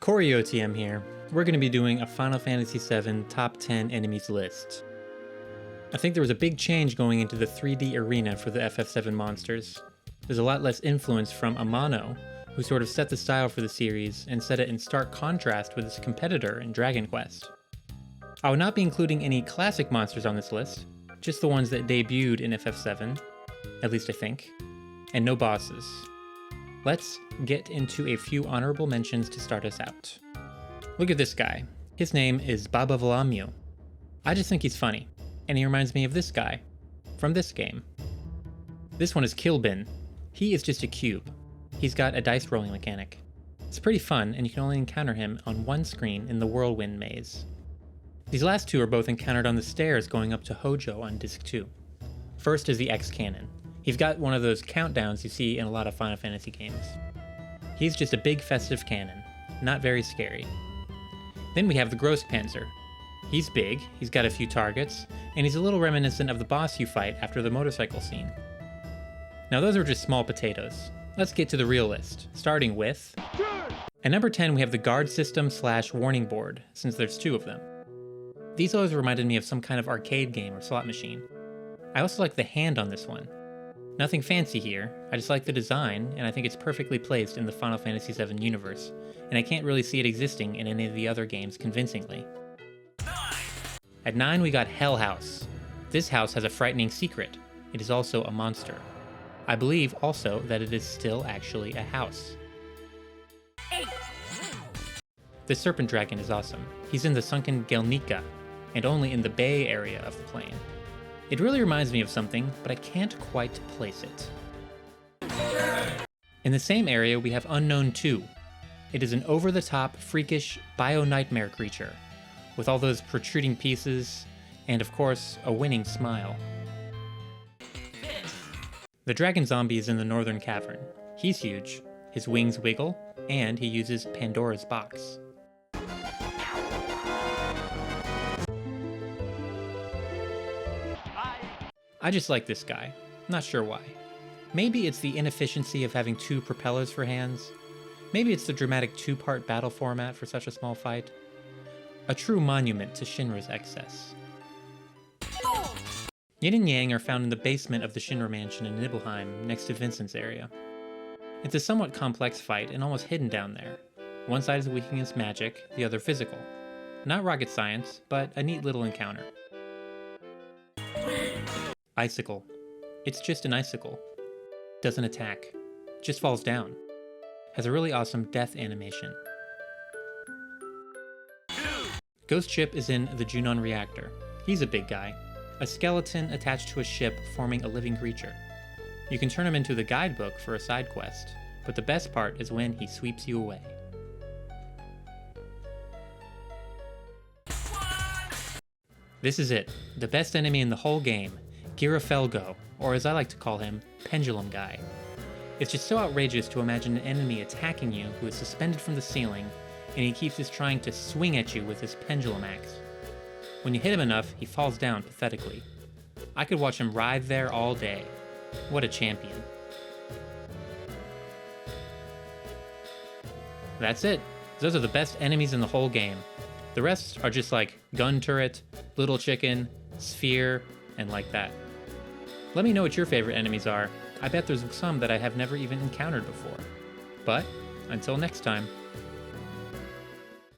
Corey OTM here. We're going to be doing a Final Fantasy VII Top 10 Enemies list. I think there was a big change going into the 3D arena for the FF7 monsters. There's a lot less influence from Amano, who sort of set the style for the series and set it in stark contrast with its competitor in Dragon Quest. I will not be including any classic monsters on this list, just the ones that debuted in FF7, at least I think, and no bosses. Let's get into a few honorable mentions to start us out. Look at this guy. His name is Baba Vlamyu. I just think he's funny, and he reminds me of this guy from this game. This one is Kilbin. He is just a cube. He's got a dice rolling mechanic. It's pretty fun, and you can only encounter him on one screen in the Whirlwind Maze. These last two are both encountered on the stairs going up to Hojo on Disc 2. First is the X-Cannon. He's got one of those countdowns you see in a lot of Final Fantasy games. He's just a big festive cannon, not very scary. Then we have the Grosspanzer. He's big, he's got a few targets, and he's a little reminiscent of the boss you fight after the motorcycle scene. Now those are just small potatoes. Let's get to the real list, starting with... At number 10 we have the guard system / warning board, since there's two of them. These always reminded me of some kind of arcade game or slot machine. I also like the hand on this one. Nothing fancy here, I just like the design, and I think it's perfectly placed in the Final Fantasy VII universe, and I can't really see it existing in any of the other games convincingly. At 9 we got Hell House. This house has a frightening secret. It is also a monster. I believe also that it is still actually a house. 8. The Serpent Dragon is awesome. He's in the sunken Gelnika, and only in the bay area of the plane. It really reminds me of something, but I can't quite place it. In the same area, we have Unknown 2. It is an over-the-top, freakish bio-nightmare creature, with all those protruding pieces, and of course, a winning smile. The Dragon Zombie is in the Northern Cavern. He's huge, his wings wiggle, and he uses Pandora's Box. I just like this guy, not sure why. Maybe it's the inefficiency of having two propellers for hands. Maybe it's the dramatic two-part battle format for such a small fight. A true monument to Shinra's excess. Yin and Yang are found in the basement of the Shinra mansion in Nibelheim, next to Vincent's area. It's a somewhat complex fight and almost hidden down there. One side is weak against magic, the other physical. Not rocket science, but a neat little encounter. Icicle. It's just an icicle. Doesn't attack. Just falls down. Has a really awesome death animation. Ghost Ship is in the Junon Reactor. He's a big guy. A skeleton attached to a ship forming a living creature. You can turn him into the guidebook for a side quest, but the best part is when he sweeps you away. This is it. The best enemy in the whole game. Girafelgo, or as I like to call him, Pendulum Guy. It's just so outrageous to imagine an enemy attacking you who is suspended from the ceiling, and he keeps just trying to swing at you with his pendulum axe. When you hit him enough, he falls down pathetically. I could watch him writhe there all day. What a champion. That's it. Those are the best enemies in the whole game. The rest are just like Gun Turret, Little Chicken, Sphere, and like that. Let me know what your favorite enemies are. I bet there's some that I have never even encountered before. But, until next time.